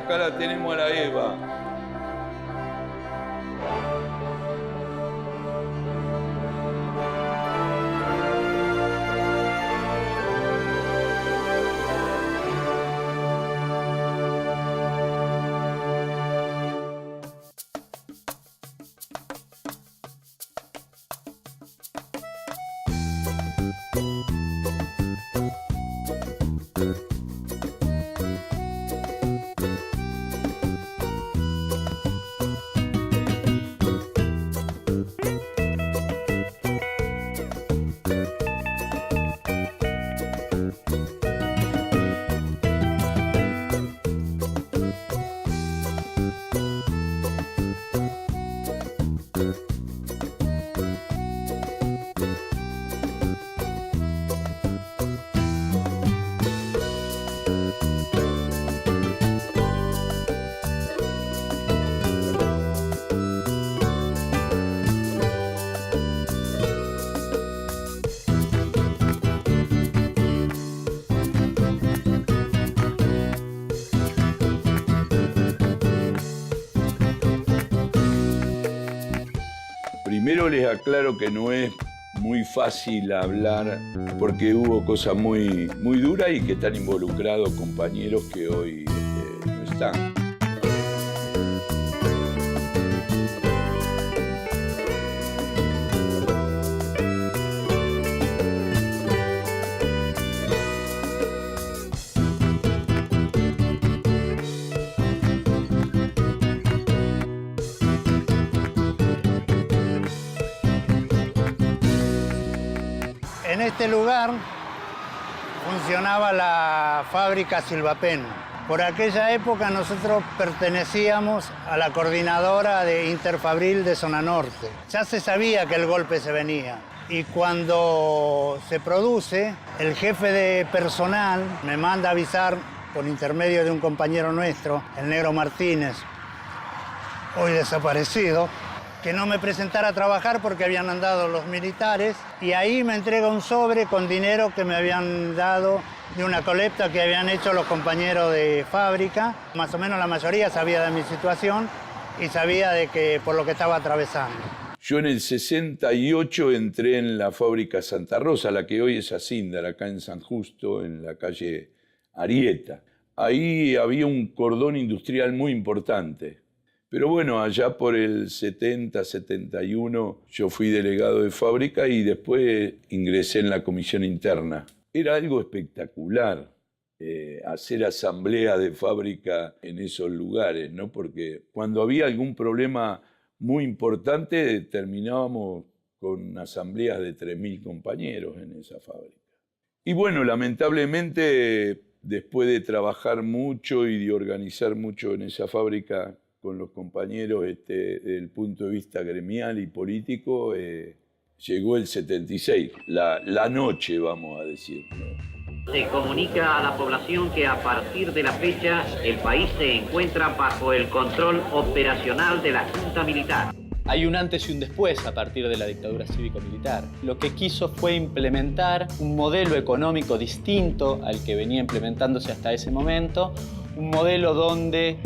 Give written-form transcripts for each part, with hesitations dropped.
acá la tenemos a la Eva. Primero les aclaro que no es muy fácil hablar porque hubo cosas muy duras y que están involucrados compañeros que hoy no están. En este lugar funcionaba la fábrica Silvapen. Por aquella época nosotros pertenecíamos a la coordinadora de Interfabril de Zona Norte. Ya se sabía que el golpe se venía. Y cuando se produce, el jefe de personal me manda a avisar por intermedio de un compañero nuestro, el Negro Martínez, hoy desaparecido, que no me presentara a trabajar porque habían andado los militares, y ahí me entrega un sobre con dinero que me habían dado de una colecta que habían hecho los compañeros de fábrica. Más o menos la mayoría sabía de mi situación y sabía de que por lo que estaba atravesando. Yo en el 68 entré en la fábrica Santa Rosa, la que hoy es Asindar, acá en San Justo, en la calle Arieta. Ahí había un cordón industrial muy importante. Pero bueno, allá por el 70, 71, yo fui delegado de fábrica y después ingresé en la comisión interna. Era algo espectacular hacer asamblea de fábrica en esos lugares, ¿no? Porque cuando había algún problema muy importante, terminábamos con asambleas de 3.000 compañeros en esa fábrica. Y bueno, lamentablemente, después de trabajar mucho y de organizar mucho en esa fábrica, con los compañeros desde el punto de vista gremial y político, llegó el 76, la noche, vamos a decir, ¿no? Se comunica a la población que a partir de la fecha el país se encuentra bajo el control operacional de la Junta Militar. Hay un antes y un después a partir de la dictadura cívico-militar. Lo que quiso fue implementar un modelo económico distinto al que venía implementándose hasta ese momento, un modelo donde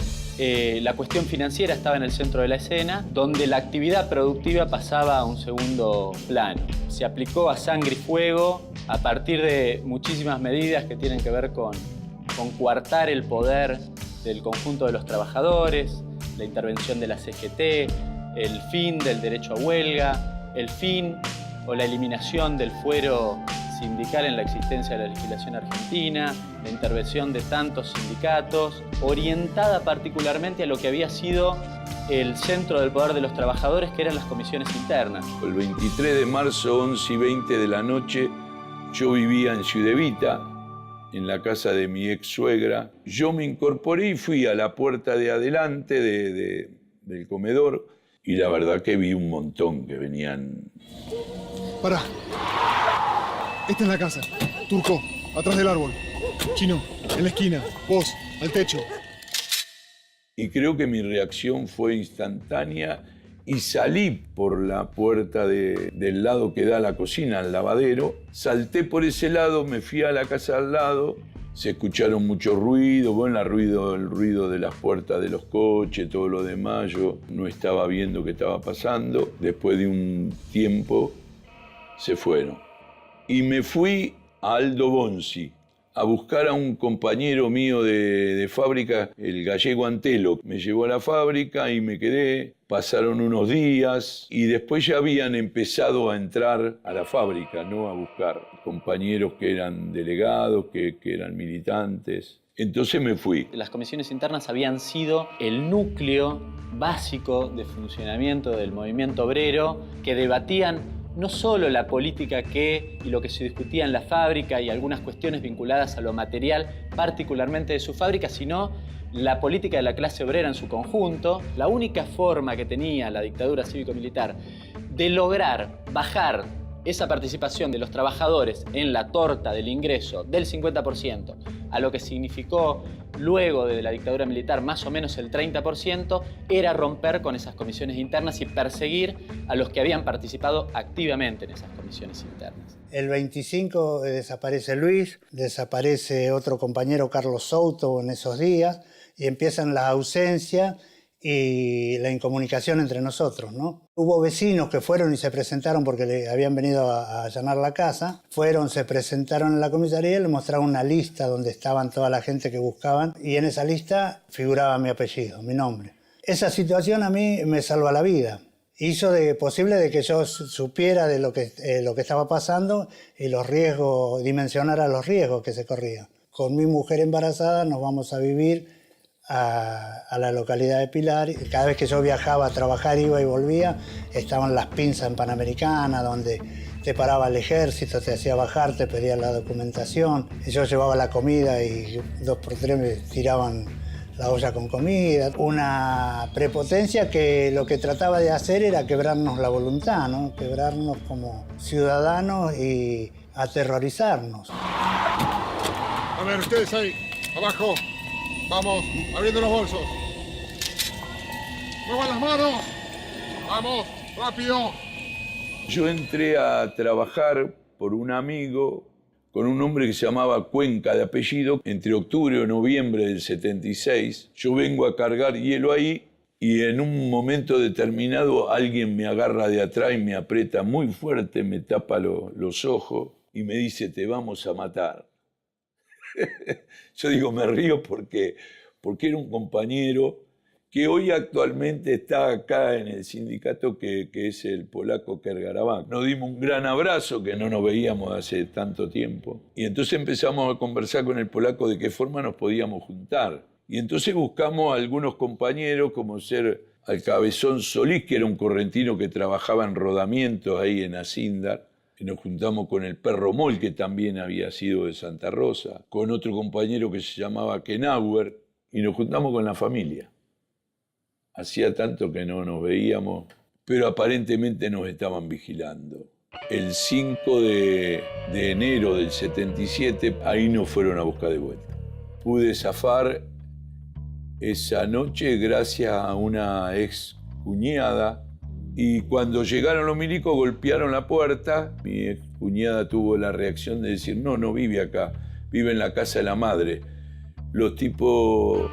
la cuestión financiera estaba en el centro de la escena, donde la actividad productiva pasaba a un segundo plano. Se aplicó a sangre y fuego a partir de muchísimas medidas que tienen que ver con coartar el poder del conjunto de los trabajadores, la intervención de la CGT, el fin del derecho a huelga, el fin o la eliminación del fuero sindical en la existencia de la legislación argentina, la intervención de tantos sindicatos, orientada particularmente a lo que había sido el centro del poder de los trabajadores, que eran las comisiones internas. El 23 de marzo, 11:20 de la noche, yo vivía en Ciudad Evita, en la casa de mi ex suegra. Yo me incorporé y fui a la puerta de adelante del comedor, y la verdad que vi un montón que venían. Pará. Esta es la casa. Turco, atrás del árbol. Chino, en la esquina. Vos, al techo. Y creo que mi reacción fue instantánea y salí por la puerta del lado que da a la cocina, al lavadero. Salté por ese lado, me fui a la casa al lado, Se escucharon mucho ruido, bueno, el ruido de las puertas de los coches, todo lo demás. Yo no estaba viendo qué estaba pasando. Después de un tiempo se fueron. Y me fui a Aldo Bonzi a buscar a un compañero mío de fábrica, el gallego Antelo. Me llevó a la fábrica y me quedé. Pasaron unos días y después ya habían empezado a entrar a la fábrica, ¿no? A buscar compañeros que eran delegados, que eran militantes. Entonces me fui. Las comisiones internas habían sido el núcleo básico de funcionamiento del movimiento obrero, que debatían no solo la política y lo que se discutía en la fábrica y algunas cuestiones vinculadas a lo material, particularmente de su fábrica, sino la política de la clase obrera en su conjunto. La única forma que tenía la dictadura cívico-militar de lograr bajar esa participación de los trabajadores en la torta del ingreso del 50% a lo que significó luego de la dictadura militar más o menos el 30%, era romper con esas comisiones internas y perseguir a los que habían participado activamente en esas comisiones internas. El 25 desaparece Luis, desaparece otro compañero, Carlos Souto, en esos días, y empiezan las ausencias y la incomunicación entre nosotros, ¿no? Hubo vecinos que fueron y se presentaron porque le habían venido a allanar la casa. Fueron, se presentaron en la comisaría y le mostraron una lista donde estaban toda la gente que buscaban y en esa lista figuraba mi apellido, mi nombre. Esa situación a mí me salva la vida. Hizo posible de que yo supiera de lo que estaba pasando y los riesgos, dimensionara los riesgos que se corrían. Con mi mujer embarazada nos vamos a vivir a la localidad de Pilar. Cada vez que yo viajaba a trabajar, iba y volvía, estaban las pinzas en Panamericana, donde te paraba el ejército, te hacía bajar, te pedía la documentación. Y yo llevaba la comida y 2 por 3 me tiraban la olla con comida. Una prepotencia que lo que trataba de hacer era quebrarnos la voluntad, ¿no? Quebrarnos como ciudadanos y aterrorizarnos. A ver, ustedes ahí, abajo. Vamos, abriendo los bolsos. ¡Muevan las manos! ¡Vamos, rápido! Yo entré a trabajar por un amigo con un hombre que se llamaba Cuenca de apellido. Entre octubre o noviembre del 76, yo vengo a cargar hielo ahí y en un momento determinado alguien me agarra de atrás y me aprieta muy fuerte, me tapa los ojos y me dice: te vamos a matar. Yo digo, me río porque era un compañero que hoy actualmente está acá en el sindicato, que es el polaco Kergarabak. Nos dimos un gran abrazo, que no nos veíamos hace tanto tiempo. Y entonces empezamos a conversar con el polaco de qué forma nos podíamos juntar. Y entonces buscamos a algunos compañeros, como ser al Cabezón Solís, que era un correntino que trabajaba en rodamientos ahí en Acíndar. Y nos juntamos con el Perro Moll, que también había sido de Santa Rosa, con otro compañero que se llamaba Kenauer, y nos juntamos con la familia. Hacía tanto que no nos veíamos, pero aparentemente nos estaban vigilando. El 5 de enero del 77, ahí nos fueron a buscar de vuelta. Pude zafar esa noche gracias a una ex cuñada. Y cuando llegaron los milicos, golpearon la puerta. Mi ex cuñada tuvo la reacción de decir: no vive acá, vive en la casa de la madre. Los tipos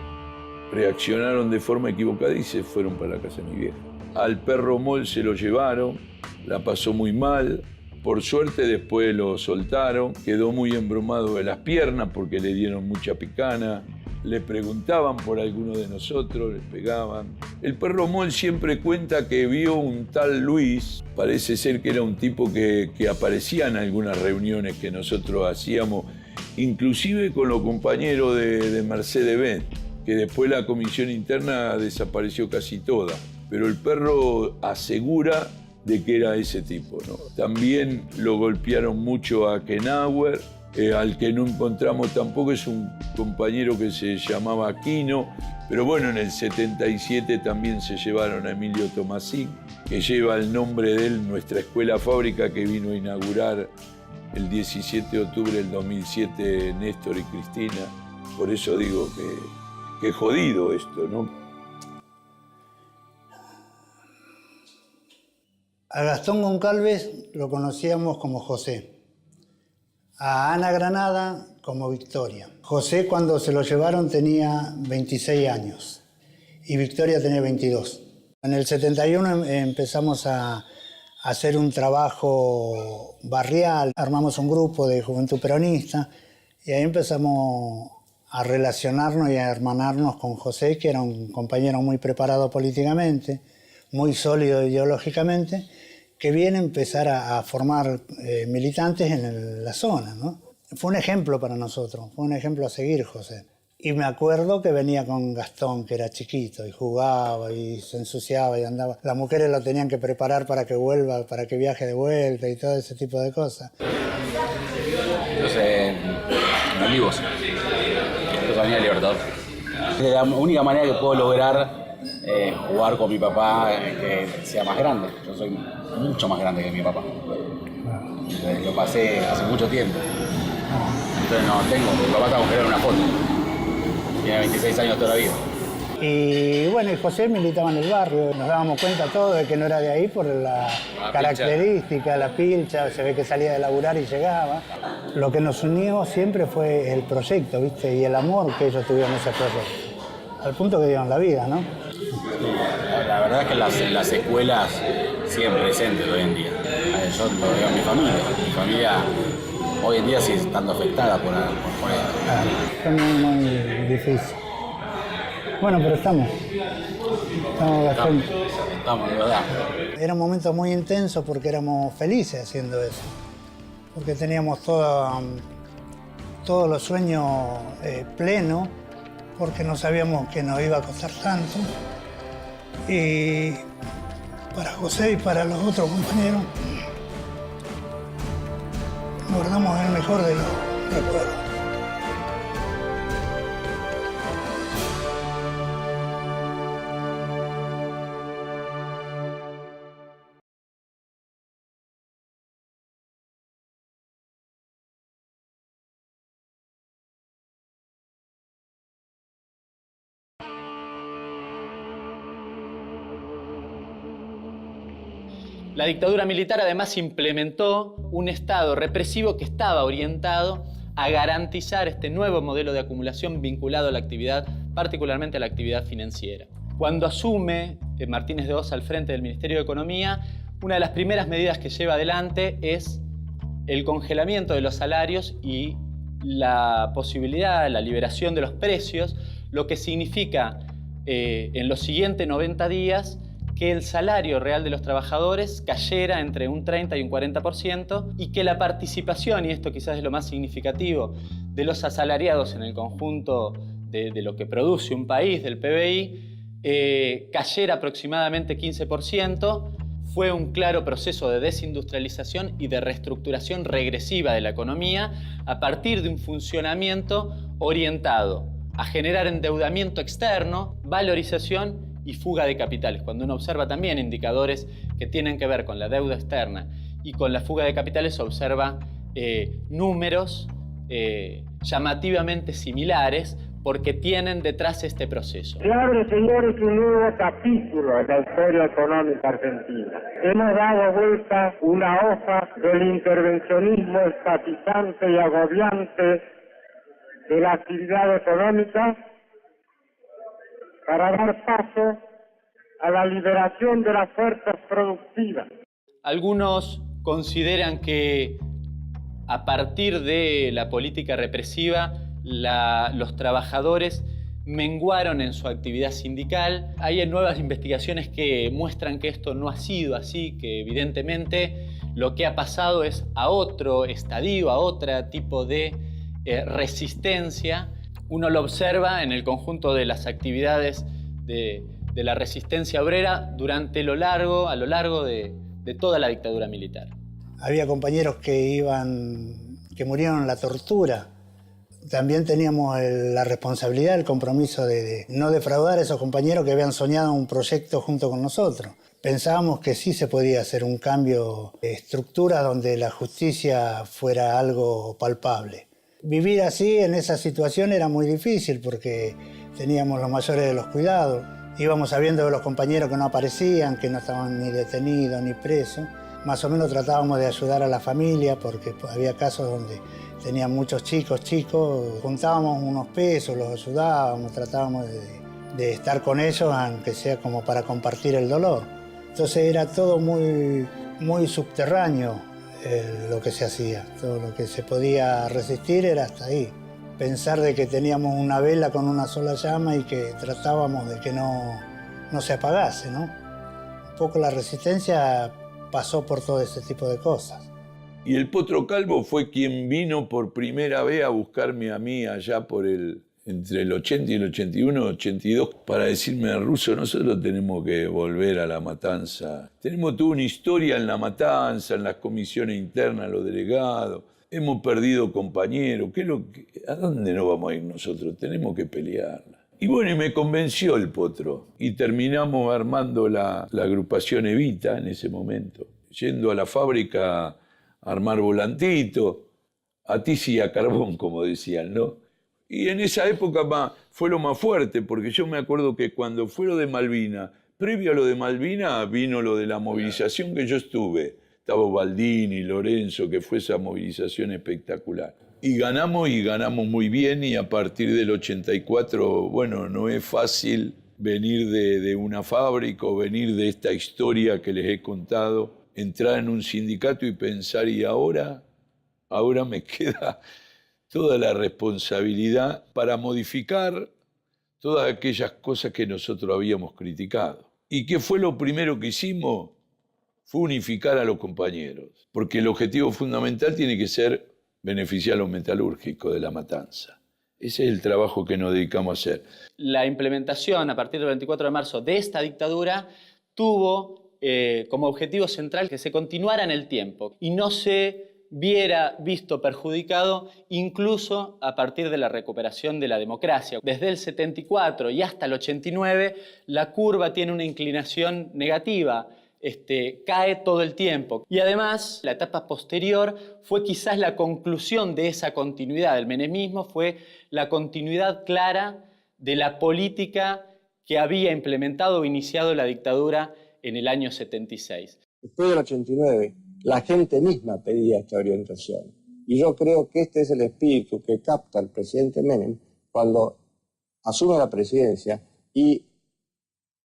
reaccionaron de forma equivocada y se fueron para la casa de mi vieja. Al Perro Moll se lo llevaron, la pasó muy mal. Por suerte después lo soltaron, quedó muy embromado de las piernas porque le dieron mucha picana. Le preguntaban por alguno de nosotros, les pegaban. El Perro Moll siempre cuenta que vio un tal Luis, parece ser que era un tipo que aparecía en algunas reuniones que nosotros hacíamos, inclusive con los compañeros de Mercedes-Benz, que después la comisión interna desapareció casi toda. Pero el perro asegura de que era ese tipo, ¿no? También lo golpearon mucho a Kenauer. Al que no encontramos tampoco es un compañero que se llamaba Aquino, pero bueno, en el 77 también se llevaron a Emilio Tomasín, que lleva el nombre de él, nuestra escuela fábrica que vino a inaugurar el 17 de octubre del 2007 Néstor y Cristina. Por eso digo que jodido esto, ¿no? A Gastón Goncalves lo conocíamos como José. A Ana Granada como Victoria. José, cuando se lo llevaron, tenía 26 años y Victoria tenía 22. En el 71 empezamos a hacer un trabajo barrial, armamos un grupo de Juventud Peronista y ahí empezamos a relacionarnos y a hermanarnos con José, que era un compañero muy preparado políticamente, muy sólido ideológicamente, que viene a empezar a formar militantes en la zona, ¿no? Fue un ejemplo para nosotros, fue un ejemplo a seguir, José. Y me acuerdo que venía con Gastón, que era chiquito, y jugaba, y se ensuciaba, y andaba. Las mujeres lo tenían que preparar para que vuelva, para que viaje de vuelta, y todo ese tipo de cosas. Entonces, en Olivos, entonces venía Libertador. La única manera que puedo lograr jugar con mi papá que sea más grande. Yo soy mucho más grande que mi papá. Entonces, lo pasé hace mucho tiempo. Entonces no tengo, mi papá está con una foto. Tiene 26 años todavía. Y bueno, y José militaba en el barrio. Nos dábamos cuenta todos de que no era de ahí por la característica, la pilcha. Se ve que salía de laburar y llegaba. Lo que nos unió siempre fue el proyecto, ¿viste? Y el amor que ellos tuvieron ese proyecto. Al punto que dieron la vida, ¿no? La verdad es que las escuelas siguen presentes hoy en día. Yo lo veo en mi familia. Mi familia hoy en día sigue estando afectada por esto. Es muy difícil. Bueno, pero estamos bastante. Estamos, de verdad. Era un momento muy intenso porque éramos felices haciendo eso. Porque teníamos todos los sueños plenos, porque no sabíamos que nos iba a costar tanto. Y para José y para los otros compañeros, guardamos el mejor de los recuerdos. La dictadura militar además implementó un Estado represivo que estaba orientado a garantizar este nuevo modelo de acumulación vinculado a la actividad, particularmente a la actividad financiera. Cuando asume Martínez de Oz al frente del Ministerio de Economía, una de las primeras medidas que lleva adelante es el congelamiento de los salarios y la posibilidad, la liberación de los precios, lo que significa en los siguientes 90 días que el salario real de los trabajadores cayera entre un 30 y un 40% y que la participación, y esto quizás es lo más significativo, de los asalariados en el conjunto de lo que produce un país, del PBI, cayera aproximadamente 15%. Fue un claro proceso de desindustrialización y de reestructuración regresiva de la economía a partir de un funcionamiento orientado a generar endeudamiento externo, valorización y fuga de capitales. Cuando uno observa también indicadores que tienen que ver con la deuda externa y con la fuga de capitales, observa números llamativamente similares porque tienen detrás este proceso. Se abre, señores, un nuevo capítulo en la historia económica argentina. Hemos dado vuelta una hoja del intervencionismo estatizante y agobiante de la actividad económica para dar paso a la liberación de las fuerzas productivas. Algunos consideran que a partir de la política represiva los trabajadores menguaron en su actividad sindical. Hay nuevas investigaciones que muestran que esto no ha sido así, que evidentemente lo que ha pasado es a otro estadio, a otro tipo de resistencia. Uno lo observa en el conjunto de las actividades de la resistencia obrera a lo largo de toda la dictadura militar. Había compañeros que murieron en la tortura. También teníamos la responsabilidad, el compromiso de no defraudar a esos compañeros que habían soñado un proyecto junto con nosotros. Pensábamos que sí se podía hacer un cambio de estructura donde la justicia fuera algo palpable. Vivir así, en esa situación, era muy difícil porque teníamos los mayores de los cuidados. Íbamos sabiendo de los compañeros que no aparecían, que no estaban ni detenidos ni presos. Más o menos tratábamos de ayudar a la familia porque había casos donde tenían muchos chicos, juntábamos unos pesos, los ayudábamos, tratábamos de estar con ellos, aunque sea como para compartir el dolor. Entonces era todo muy, muy subterráneo lo que se hacía. Todo lo que se podía resistir era hasta ahí. Pensar de que teníamos una vela con una sola llama y que tratábamos de que no se apagase, ¿no? Un poco la resistencia pasó por todo ese tipo de cosas. Y el Potro Calvo fue quien vino por primera vez a buscarme a mí allá entre el 80 y el 81, 82, para decirme: Russo, nosotros tenemos que volver a La Matanza. Tenemos toda una historia en La Matanza, en las comisiones internas, los delegados. Hemos perdido compañeros. ¿A dónde nos vamos a ir nosotros? Tenemos que pelearla. Y bueno, y me convenció el Potro. Y terminamos armando la agrupación Evita en ese momento. Yendo a la fábrica a armar volantito, a tiza y a carbón, como decían, ¿no? Y en esa época fue lo más fuerte, porque yo me acuerdo que cuando fue lo de Malvinas, previo a lo de Malvinas vino lo de la movilización que yo estuve. Estaba Baldini, Lorenzo, que fue esa movilización espectacular. Y ganamos muy bien, y a partir del 84, bueno, no es fácil venir de una fábrica o venir de esta historia que les he contado, entrar en un sindicato y pensar: ¿y ahora me queda toda la responsabilidad para modificar todas aquellas cosas que nosotros habíamos criticado? ¿Y qué fue lo primero que hicimos? Fue unificar a los compañeros, porque el objetivo fundamental tiene que ser beneficiar a los metalúrgicos de La Matanza. Ese es el trabajo que nos dedicamos a hacer. La implementación a partir del 24 de marzo de esta dictadura tuvo como objetivo central que se continuara en el tiempo y no se viera visto perjudicado incluso a partir de la recuperación de la democracia. Desde el 74 y hasta el 89 la curva tiene una inclinación negativa, cae todo el tiempo. Y además la etapa posterior fue quizás la conclusión de esa continuidad. El menemismo fue la continuidad clara de la política que había implementado o iniciado la dictadura en el año 76. Después del 89, la gente misma pedía esta orientación. Y yo creo que este es el espíritu que capta el presidente Menem cuando asume la presidencia, y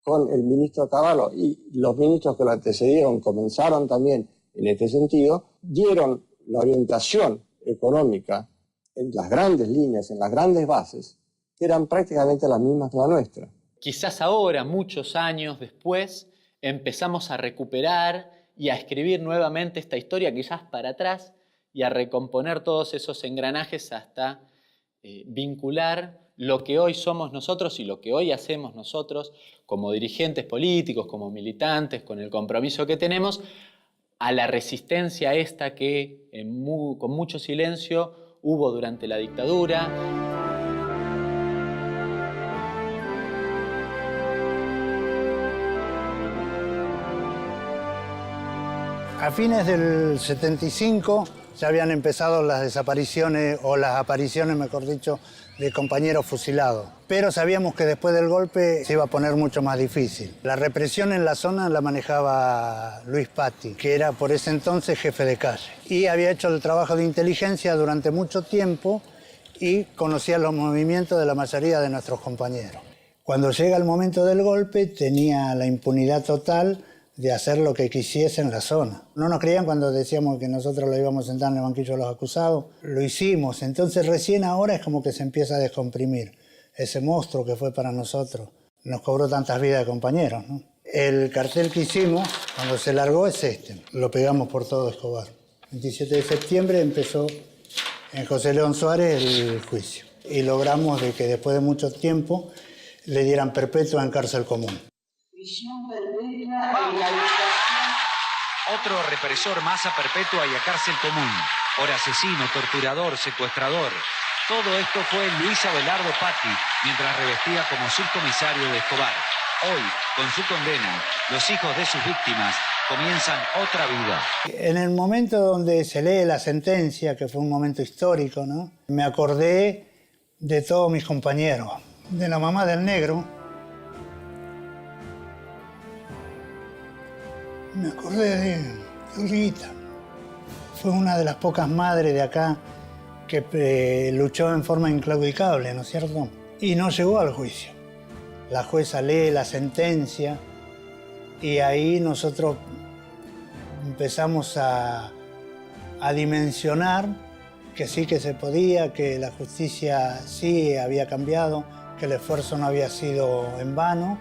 con el ministro Cavallo y los ministros que lo antecedieron comenzaron también en este sentido, dieron la orientación económica en las grandes líneas, en las grandes bases, que eran prácticamente las mismas que la nuestra. Quizás ahora, muchos años después, empezamos a recuperar y a escribir nuevamente esta historia, quizás para atrás, y a recomponer todos esos engranajes hasta vincular lo que hoy somos nosotros y lo que hoy hacemos nosotros como dirigentes políticos, como militantes, con el compromiso que tenemos, a la resistencia esta que con mucho silencio hubo durante la dictadura. A fines del 75 ya habían empezado las desapariciones, o las apariciones, mejor dicho, de compañeros fusilados. Pero sabíamos que después del golpe se iba a poner mucho más difícil. La represión en la zona la manejaba Luis Patti, que era por ese entonces jefe de calle. Y había hecho el trabajo de inteligencia durante mucho tiempo y conocía los movimientos de la mayoría de nuestros compañeros. Cuando llega el momento del golpe tenía la impunidad total de hacer lo que quisiese en la zona. No nos creían cuando decíamos que nosotros lo íbamos a sentar en el banquillo de los acusados. Lo hicimos, entonces recién ahora es como que se empieza a descomprimir. Ese monstruo que fue para nosotros nos cobró tantas vidas de compañeros, ¿no? El cartel que hicimos cuando se largó es este. Lo pegamos por todo Escobar. El 27 de septiembre empezó en José León Suárez el juicio. Y logramos de que después de mucho tiempo le dieran perpetua en cárcel común. Otro represor más a perpetua y a cárcel común, por asesino, torturador, secuestrador. Todo esto fue Luis Abelardo Patti, mientras revestía como subcomisario de Escobar. Hoy, con su condena, los hijos de sus víctimas comienzan otra vida. En el momento donde se lee la sentencia, que fue un momento histórico, ¿no? Me acordé de todos mis compañeros, de la mamá del negro. Me acordé Olguita fue una de las pocas madres de acá que luchó en forma inclaudicable, ¿no es cierto? Y no llegó al juicio. La jueza lee la sentencia y ahí nosotros empezamos a dimensionar que sí que se podía, que la justicia sí había cambiado, que el esfuerzo no había sido en vano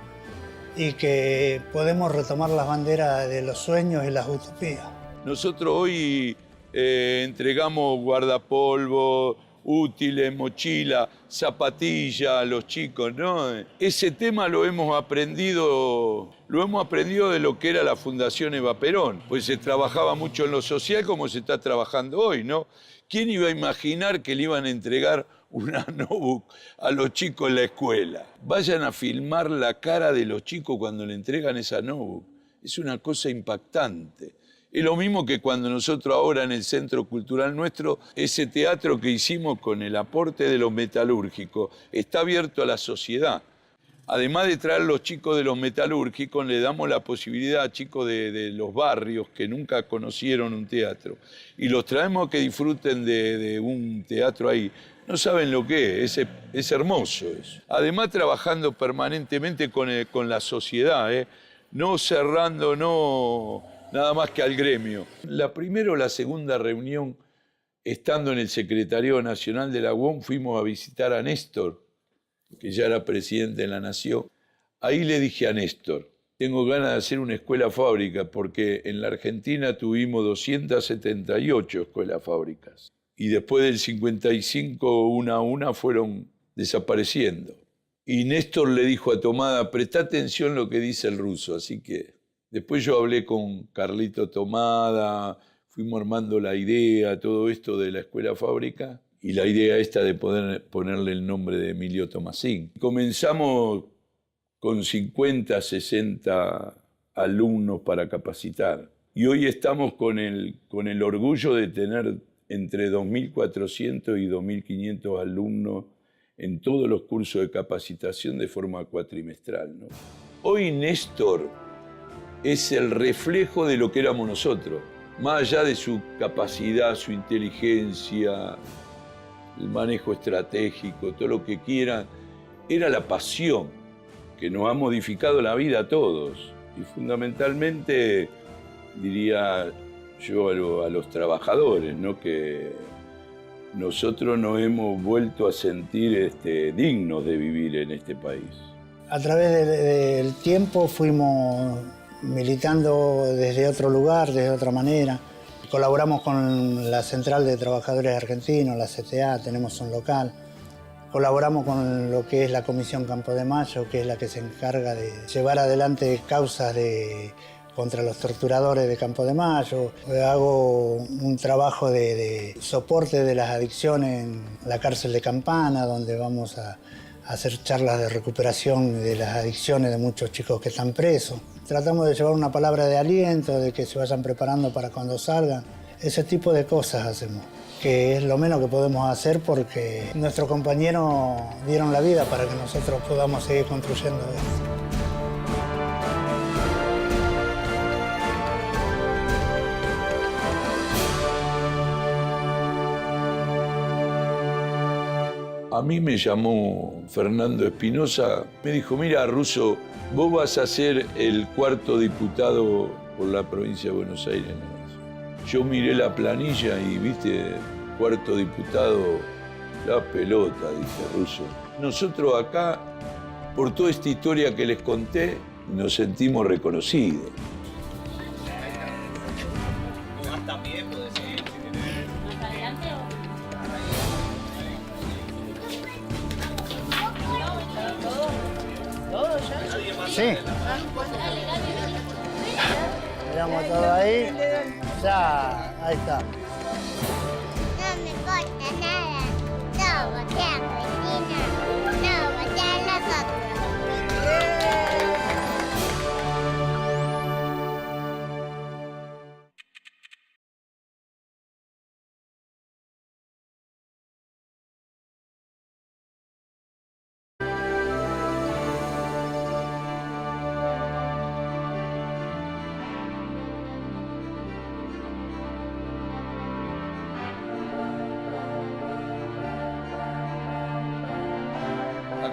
y que podemos retomar las banderas de los sueños y las utopías. Nosotros hoy entregamos guardapolvo, útiles, mochila, zapatilla a los chicos, ¿no? Ese tema lo hemos aprendido de lo que era la Fundación Eva Perón, pues se trabajaba mucho en lo social como se está trabajando hoy, ¿no? ¿Quién iba a imaginar que le iban a entregar una notebook a los chicos en la escuela? Vayan a filmar la cara de los chicos cuando le entregan esa notebook. Es una cosa impactante. Es lo mismo que cuando nosotros ahora en el Centro Cultural nuestro, ese teatro que hicimos con el aporte de los metalúrgicos, está abierto a la sociedad. Además de traer los chicos de los metalúrgicos, le damos la posibilidad a chicos de los barrios que nunca conocieron un teatro. Y los traemos a que disfruten de un teatro ahí. No saben lo que es hermoso eso. Además trabajando permanentemente con la sociedad, no cerrando, nada más que al gremio. La primera o la segunda reunión, estando en el Secretariado Nacional de la UOM, fuimos a visitar a Néstor, que ya era presidente de la Nación. Ahí le dije a Néstor, tengo ganas de hacer una escuela fábrica, porque en la Argentina tuvimos 278 escuelas fábricas. Y después del 55, una a una, fueron desapareciendo. Y Néstor le dijo a Tomada, presta atención lo que dice el ruso. Así que después yo hablé con Carlito Tomada, fuimos armando la idea, todo esto de la escuela fábrica, y la idea esta de poder ponerle el nombre de Emilio Tomasín. Comenzamos con 50, 60 alumnos para capacitar. Y hoy estamos con el orgullo de tener entre 2.400 y 2.500 alumnos en todos los cursos de capacitación de forma cuatrimestral, ¿no? Hoy Néstor es el reflejo de lo que éramos nosotros, más allá de su capacidad, su inteligencia, el manejo estratégico, todo lo que quieran, era la pasión que nos ha modificado la vida a todos. Y fundamentalmente, diría yo a los trabajadores, ¿no? Que nosotros nos hemos vuelto a sentir dignos de vivir en este país. A través del tiempo fuimos militando desde otro lugar, desde otra manera. Colaboramos con la Central de Trabajadores Argentinos, la CTA, tenemos un local. Colaboramos con lo que es la Comisión Campo de Mayo, que es la que se encarga de llevar adelante causas contra los torturadores de Campo de Mayo. Hago un trabajo de soporte de las adicciones en la cárcel de Campana, donde vamos a hacer charlas de recuperación de las adicciones de muchos chicos que están presos. Tratamos de llevar una palabra de aliento, de que se vayan preparando para cuando salgan. Ese tipo de cosas hacemos, que es lo menos que podemos hacer porque nuestros compañeros dieron la vida para que nosotros podamos seguir construyendo esto. A mí me llamó Fernando Espinosa, me dijo, mira, Russo, vos vas a ser el 4º diputado por la provincia de Buenos Aires. Yo miré la planilla y, viste, 4º diputado, la pelota, dije, Russo. Nosotros acá, por toda esta historia que les conté, nos sentimos reconocidos. Sí. Miramos todo ahí. Ya, ahí está. No me importa nada. No voté a Cristina. No voté a nosotros.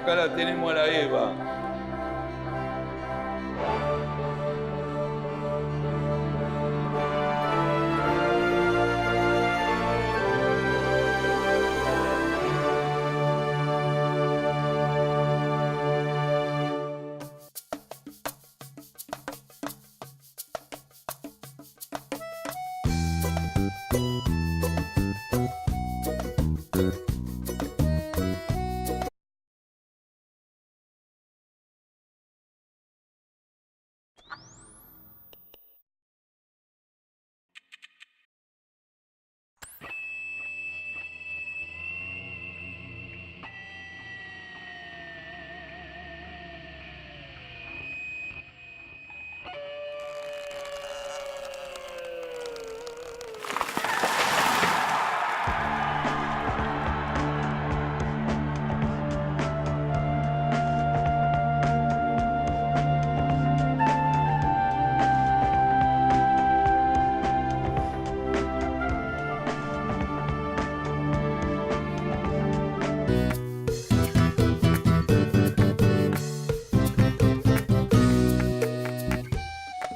acá la tenemos a la Eva.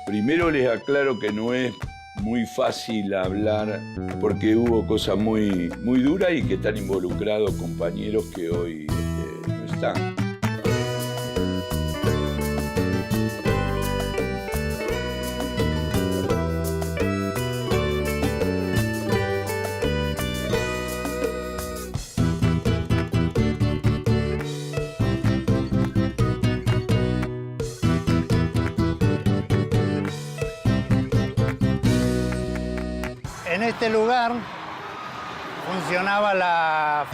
Primero les aclaro que no es muy fácil hablar porque hubo cosas muy duras y que están involucrados compañeros que hoy no están. En este lugar funcionaba la